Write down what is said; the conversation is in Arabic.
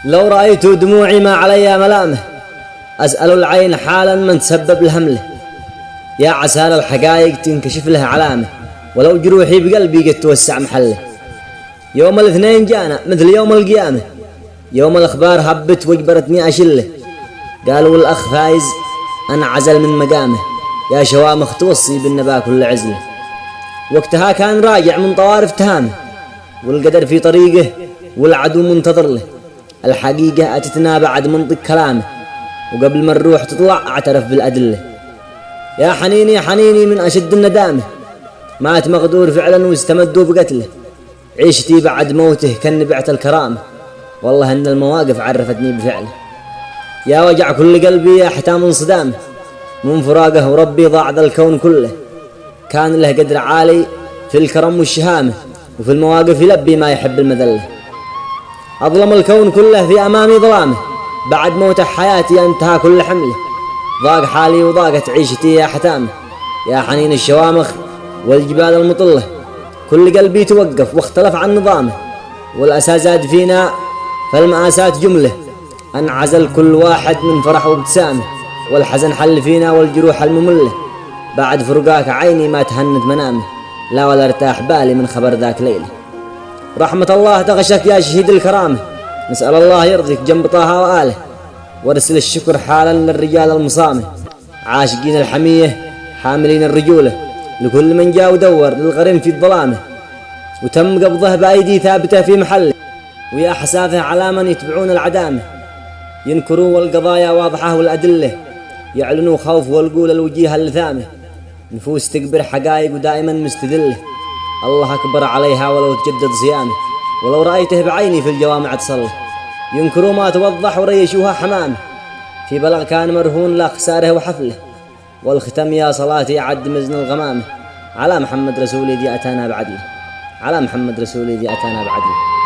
لو رأيت دموعي ما علي ملامه، أسأل العين حالا من تسبب الهمله. يا عسى الحقائق تنكشف له علامه، ولو جروحي بقلبي قد توسع محله. يوم الاثنين جانا مثل يوم القيامة، يوم الأخبار هبت وجبرتني أشله. قالوا الأخ فايز أنا عزل من مقامه، يا شوامخ توصي بالنبا كل عزله. وقتها كان راجع من طوارف تهامه، والقدر في طريقه والعدو منتظر له. الحقيقة أتتنا بعد منطق كلامه، وقبل ما الروح تطلع اعترف بالأدلة. يا حنيني حنيني من أشد الندامة، مات مغدور فعلا واستمدوا بقتله. عيشتي بعد موته كنبعت الكرامة، والله إن المواقف عرفتني بفعله. يا وجع كل قلبي يا حتام انصدامه، من فراقه وربي ضاع ذا الكون كله. كان له قدر عالي في الكرم والشهامة، وفي المواقف يلبي ما يحب المذلة. أظلم الكون كله في أمامي ظلامه، بعد موته حياتي انتهى كل حمله. ضاق حالي وضاقت عيشتي يا حتامه، يا حنين الشوامخ والجبال المطلة. كل قلبي توقف واختلف عن نظامه، والأسى زاد فينا فالمآسات جمله. انعزل كل واحد من فرح وابتسامه، والحزن حل فينا والجروح الممله. بعد فرقاك عيني ما تهنت منامه، لا ولا ارتاح بالي من خبر ذاك ليله. رحمة الله تغشك يا شهيد الكرامة، نسأل الله يرضيك جنب طه وآله. وارسل الشكر حالا للرجال المصامة، عاشقين الحمية حاملين الرجولة. لكل من جاء ودور للغريم في الظلامة، وتم قبضه بأيدي ثابتة في محله. ويا حسافه على من يتبعون العدامة، ينكروا والقضايا واضحة والأدلة، يعلنوا خوف والقول الوجيه اللثامة. نفوس تكبر حقائق ودائما مستذلة، الله أكبر عليها ولو تجدد صيامه. ولو رأيته بعيني في الجوامع تصلي، ينكروا ما توضح وريشوها حمامه. في بلغ كان مرهون لا خساره وحفله، والختم يا صلاتي عد مزن الغمامه. على محمد رسولي دي أتانا بعدله، على محمد رسولي دي أتانا بعدله.